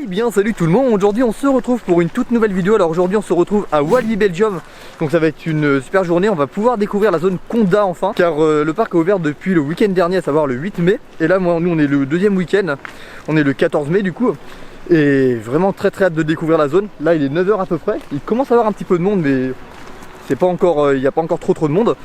Eh bien salut tout le monde, aujourd'hui on se retrouve pour une toute nouvelle vidéo. Alors aujourd'hui on se retrouve à Walibi Belgium. Donc ça va être une super journée, on va pouvoir découvrir la zone Condat enfin. Car le parc est ouvert depuis le week-end dernier, à savoir le 8 mai. Et là nous on est le deuxième week-end, on est le 14 mai du coup. Et vraiment très hâte de découvrir la zone. Là il est 9 h à peu près, il commence à y avoir un petit peu de monde mais c'est pas encore, il n'y a pas encore trop de monde.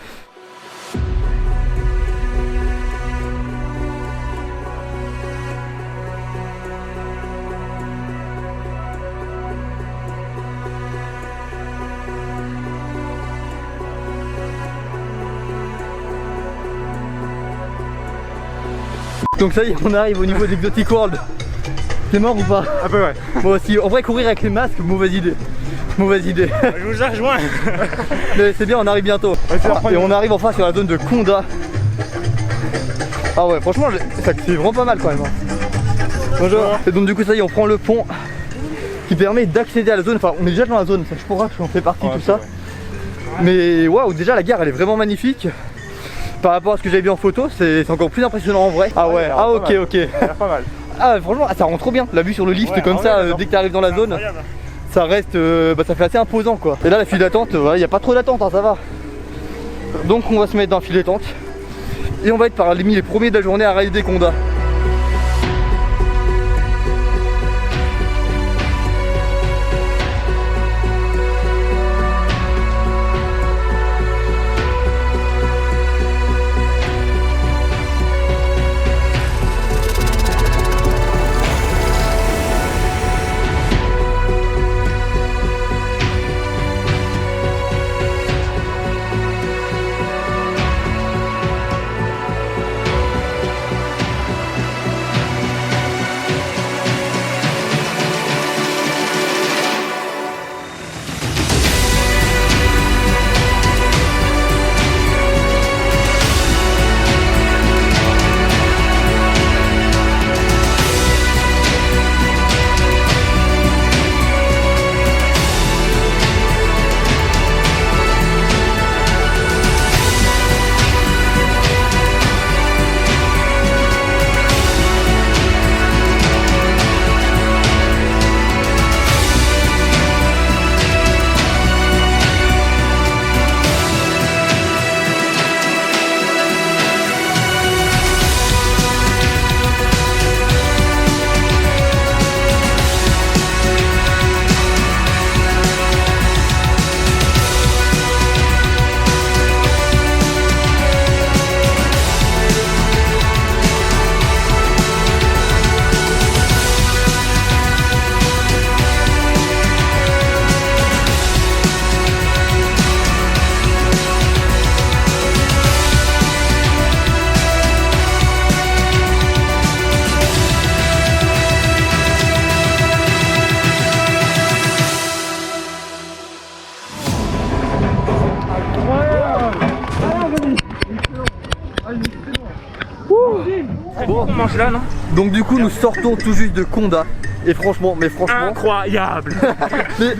Donc ça y est, on arrive au niveau d'Exotic World. T'es mort ou pas? Un peu ouais. Moi aussi, en vrai courir avec les masques, mauvaise idée. Mauvaise idée. Je vous rejoins. Mais c'est bien, on arrive bientôt. Et on arrive enfin sur la zone de Condat. Ah ouais, franchement, ça c'est vraiment pas mal quand même. Bonjour. Et donc du coup ça y est, on prend le pont qui permet d'accéder à la zone. Enfin, on est déjà dans la zone, ça je pourrais, parce qu'on fait partie tout ça. Mais waouh, déjà la gare elle est vraiment magnifique. Par rapport à ce que j'avais vu en photo, c'est encore plus impressionnant en vrai. Ah ouais, ah ok. Ça a l'air pas mal. Ah franchement, ça rend trop bien. La vue sur le lift comme ça, dès que tu arrives dans la zone, ça reste, ça fait assez imposant quoi. Et là la file d'attente, il n'y a pas trop d'attente, hein, ça va. Donc on va se mettre dans la file d'attente. Et on va être parmi les premiers de la journée à rider Condat. Bon, on mange là, non? Donc du coup nous sortons tout juste de Condat. Et franchement, incroyable. Mais,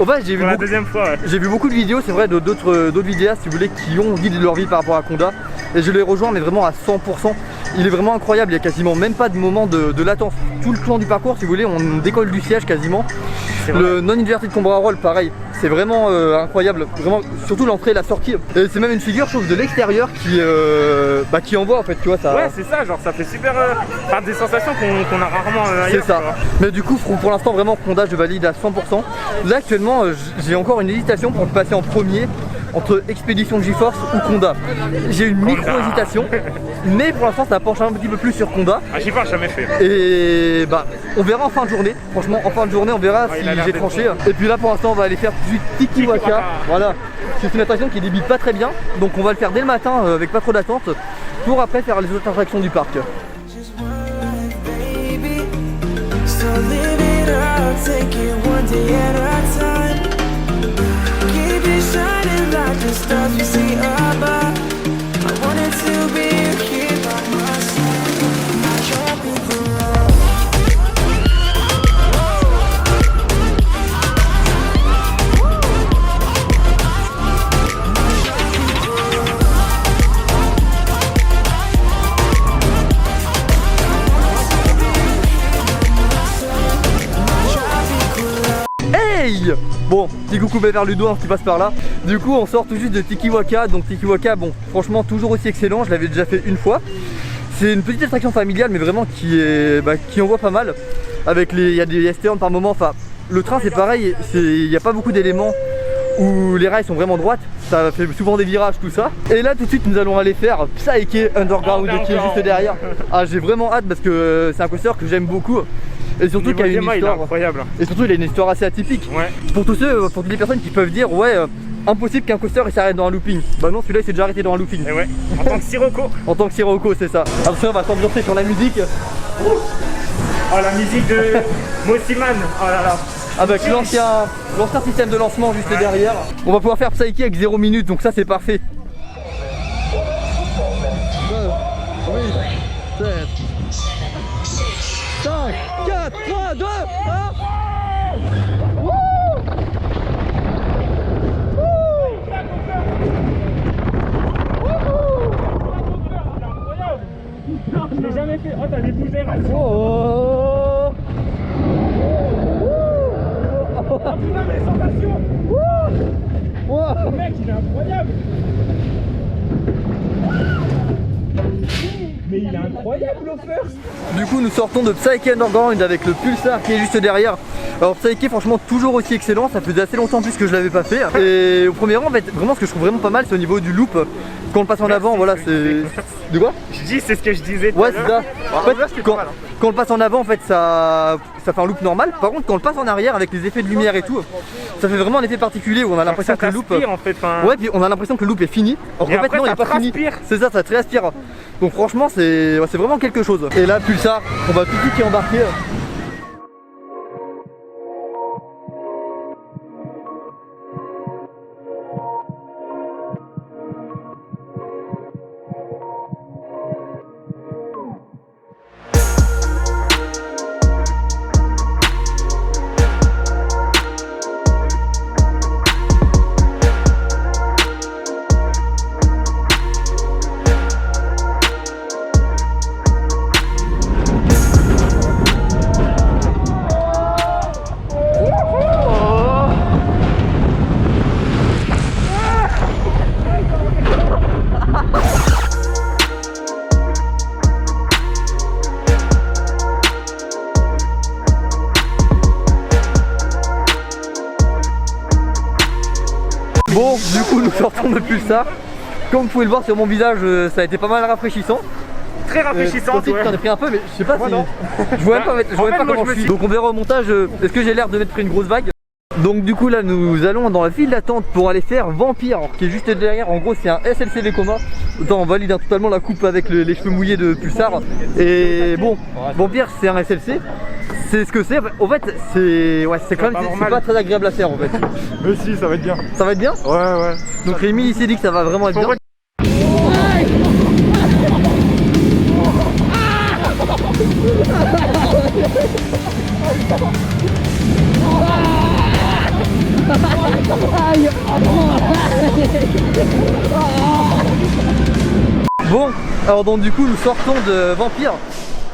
en fait, j'ai vu, la deuxième fois, ouais. J'ai vu beaucoup de vidéos, c'est vrai, d'autres vidéastes, si vous voulez, qui ont dit de leur vie par rapport à Condat. Et je les rejoins, mais vraiment à 100%. Il est vraiment incroyable, il n'y a quasiment même pas de moment de latence. Tout le long du parcours, si vous voulez, on décolle du siège quasiment. Le non-inverted combat roll, pareil, c'est vraiment incroyable. Vraiment, surtout l'entrée et la sortie. Et c'est même une figure, je trouve, de l'extérieur qui envoie en fait, tu vois ça. Ouais, c'est ça, genre ça fait super. Des sensations qu'on a rarement ailleurs. C'est ça. Mais du coup, pour l'instant, vraiment, Condat, je valide à 100%. Là, actuellement, j'ai encore une hésitation pour passer en premier entre Expédition GeForce ou Condat. J'ai une micro-hésitation, mais pour l'instant, ça penche un petit peu plus sur Condat. Ah, GeForce, jamais fait. Et on verra en fin de journée. Franchement, en fin de journée, on verra si j'ai tranché. Et puis là, pour l'instant, on va aller faire du Tiki Waka. Voilà. C'est une attraction qui débite pas très bien, donc on va le faire dès le matin avec pas trop d'attente pour après faire les autres attractions du parc. Hey. Bon, petit coucou vers Ludo qui passe par là. Du coup on sort tout juste de Tikiwaka. Donc Tikiwaka, bon franchement toujours aussi excellent, je l'avais déjà fait une fois. C'est une petite attraction familiale mais vraiment qui envoie pas mal. Avec il y a des stand par moment, enfin le train c'est pareil, il n'y a pas beaucoup d'éléments où les rails sont vraiment droites, ça fait souvent des virages tout ça. Et là tout de suite nous allons aller faire Psyche Underground qui est juste derrière. Ah j'ai vraiment hâte parce que c'est un coaster que j'aime beaucoup. Et surtout qu'il a une histoire incroyable. Et surtout il a une histoire assez atypique. Ouais. Pour toutes les personnes qui peuvent dire ouais impossible qu'un coaster il s'arrête dans un looping. Bah non, celui-là il s'est déjà arrêté dans un looping. Et ouais, en tant que Sirocco. En tant que Sirocco, c'est ça. Attention, on va s'ambiancer sur la musique. Oh la musique de Mossiman. Oh là là. Avec l'ancien système de lancement juste derrière. On va pouvoir faire Psyche avec 0 minutes, donc ça c'est parfait. 9, 8, 7, 5, 4, 3, 2, 1. Je l'ai jamais fait. Oh t'as des boules d'air. Oh, Oh putain mais sensation. oh. Mec il est incroyable. Mais il est incroyable l'offers. Du coup nous sortons de Psyche Underground avec le pulsar qui est juste derrière. Alors Psyche franchement toujours aussi excellent, ça faisait assez longtemps en plus que je l'avais pas fait. Et au premier rang en fait vraiment ce que je trouve vraiment pas mal c'est au niveau du loop. Quand on le passe en avant voilà c'est... De quoi? Je dis c'est ce que je disais. Ouais c'est ça. En fait, quand on le passe en avant en fait ça fait un loop normal. Par contre quand on le passe en arrière avec les effets de lumière et tout, ça fait vraiment un effet particulier où on a l'impression que le loop... en fait, Ouais puis on a l'impression que le loop est fini. Alors qu'en fait non il est pas fini. C'est ça, ça te réaspire. Donc franchement c'est vraiment quelque chose. Et là pulsar, on va tout de suite y embarquer. Bon, du coup nous sortons de pulsar. Comme vous pouvez le voir sur mon visage, ça a été pas mal rafraîchissant. Très rafraîchissant. Ouais. J'en ai pris un peu, mais je sais pas si... Je vois même pas comment je suis. Donc on verra au montage, est-ce que j'ai l'air de m'être pris une grosse vague. Donc du coup là nous allons dans la file d'attente pour aller faire Vampire, qui est juste derrière. En gros c'est un SLC Vekoma. Autant on valide totalement la coupe avec les cheveux mouillés de Pulsar. Et bon, Vampire c'est un SLC. C'est ce que c'est. En fait c'est quand même c'est pas très agréable à faire en fait. Mais si, ça va être bien. Ça va être bien? Ouais. Donc Rémi il s'est dit que ça va vraiment être bien. Bon, alors donc du coup nous sortons de Vampire.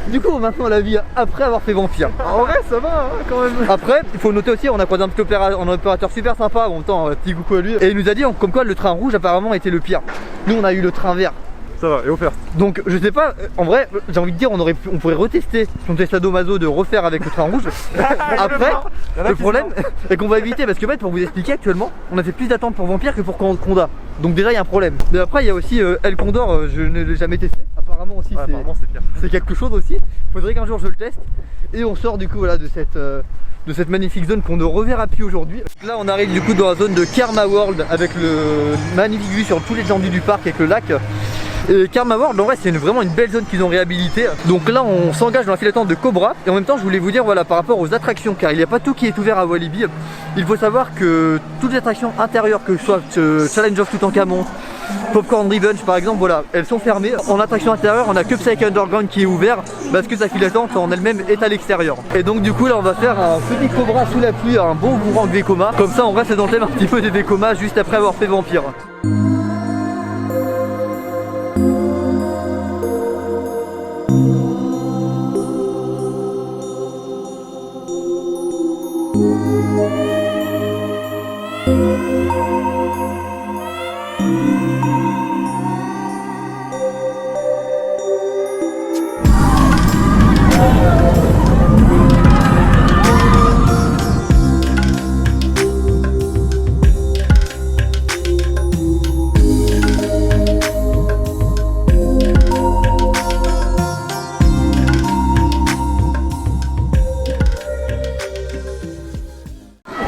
Du coup maintenant la vie après avoir fait Vampire. En vrai ça va hein, quand même. Après il faut noter aussi on a croisé un petit opérateur super sympa en même temps, petit coucou à lui. Et il nous a dit comme quoi le train rouge apparemment était le pire. Nous on a eu le train vert. Ça va, et offert. Donc je sais pas, en vrai j'ai envie de dire on pourrait retester si on testait Sadomaso de refaire avec le train rouge. Après le problème est qu'on va éviter parce que en fait pour vous expliquer actuellement on a fait plus d'attentes pour Vampire que pour Conda. Donc déjà il y a un problème. Mais après il y a aussi El Condor, je ne l'ai jamais testé. Apparemment aussi c'est quelque chose aussi. Faudrait qu'un jour je le teste. Et on sort du coup voilà de cette magnifique zone qu'on ne reverra plus aujourd'hui. Là on arrive du coup dans la zone de Karma World avec le magnifique vue sur tous les l'étendue du parc avec le lac. Et Karma World en vrai c'est vraiment une belle zone qu'ils ont réhabilitée. Donc là on s'engage dans la file d'attente de Cobra. Et en même temps je voulais vous dire voilà par rapport aux attractions, car il n'y a pas tout qui est ouvert à Walibi. Il faut savoir que toutes les attractions intérieures, que ce soit Challenge of Toutankhamon, Popcorn Revenge par exemple, voilà, elles sont fermées. En attraction intérieure on a que Psyche Underground qui est ouvert parce que sa file d'attente en elle-même est à l'extérieur. Et donc du coup là on va faire un petit Cobra sous la pluie, un bon courant de Vekoma. Comme ça on reste dans le thème un petit peu des Vekoma juste après avoir fait Vampire.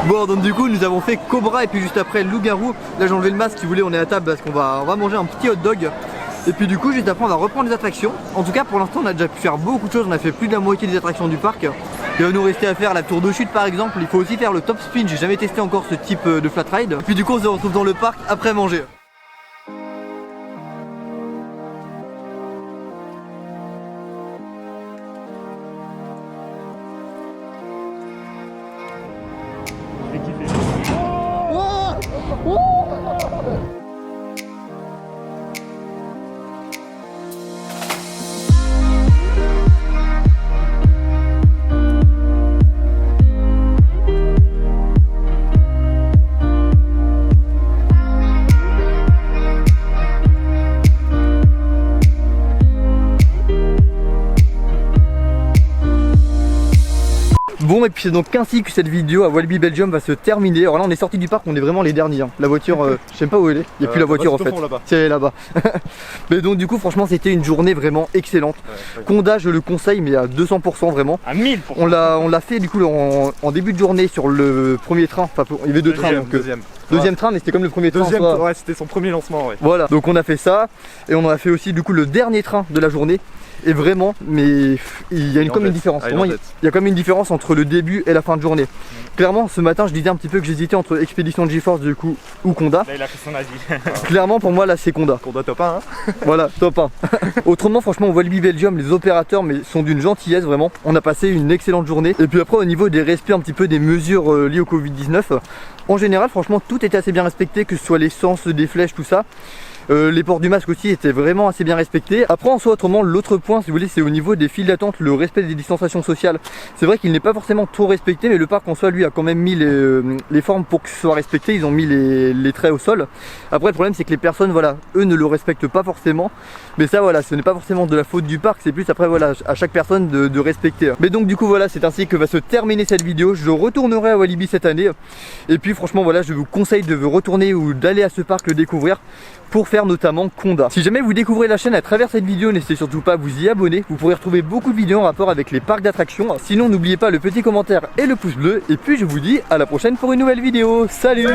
Bon donc du coup nous avons fait Cobra et puis juste après Loup-Garou. Là j'ai enlevé le masque si vous voulez, on est à table parce qu'on va manger un petit hot dog. Et puis du coup juste après on va reprendre les attractions. En tout cas pour l'instant on a déjà pu faire beaucoup de choses, on a fait plus de la moitié des attractions du parc. Il va nous rester à faire la tour de chute par exemple, il faut aussi faire le top spin, j'ai jamais testé encore ce type de flat ride. Puis du coup on se retrouve dans le parc après manger. Bon et puis c'est donc ainsi que cette vidéo à Walibi Belgium va se terminer. Alors là on est sorti du parc, on est vraiment les derniers hein. La voiture, je sais pas où elle est, il n'y a plus la voiture en fait. Tiens elle est là-bas. Mais donc du coup franchement c'était une journée vraiment excellente. Conda je le conseille mais à 200% vraiment. À 1000%. On l'a fait du coup en début de journée sur le premier train, enfin il y avait deux trains donc deuxième train mais c'était comme le premier train. Ouais c'était son premier lancement ouais. Voilà donc on a fait ça et on a fait aussi du coup le dernier train de la journée. Et vraiment, mais il y a comme une différence. Vraiment, il y a comme une différence entre le début et la fin de journée. Clairement, ce matin, je disais un petit peu que j'hésitais entre Expédition de GeForce du coup ou Conda. Là, il a fait son avis. Clairement, pour moi, là, c'est Conda. Conda top 1. Hein. Voilà, top 1. Autrement, franchement, au Walibi Belgium, les opérateurs mais sont d'une gentillesse vraiment. On a passé une excellente journée. Et puis après, au niveau des respects, un petit peu des mesures liées au Covid-19, en général, franchement, tout était assez bien respecté, que ce soit l'essence, des flèches, tout ça. Les ports du masque aussi étaient vraiment assez bien respectés. Après en soi autrement l'autre point si vous voulez c'est au niveau des files d'attente, le respect des distanciations sociales. C'est vrai qu'il n'est pas forcément trop respecté mais le parc en soi lui a quand même mis les formes pour que ce soit respecté. Ils ont mis les traits au sol. Après le problème c'est que les personnes voilà eux ne le respectent pas forcément. Mais ça voilà ce n'est pas forcément de la faute du parc, c'est plus après voilà à chaque personne de respecter. Mais donc du coup voilà c'est ainsi que va se terminer cette vidéo. Je retournerai à Walibi cette année. Et puis franchement voilà je vous conseille de vous retourner ou d'aller à ce parc le découvrir pour faire notamment Conda. Si jamais vous découvrez la chaîne à travers cette vidéo, n'hésitez surtout pas à vous y abonner. Vous pourrez retrouver beaucoup de vidéos en rapport avec les parcs d'attractions. Sinon n'oubliez pas le petit commentaire et le pouce bleu. Et puis je vous dis à la prochaine pour une nouvelle vidéo. Salut.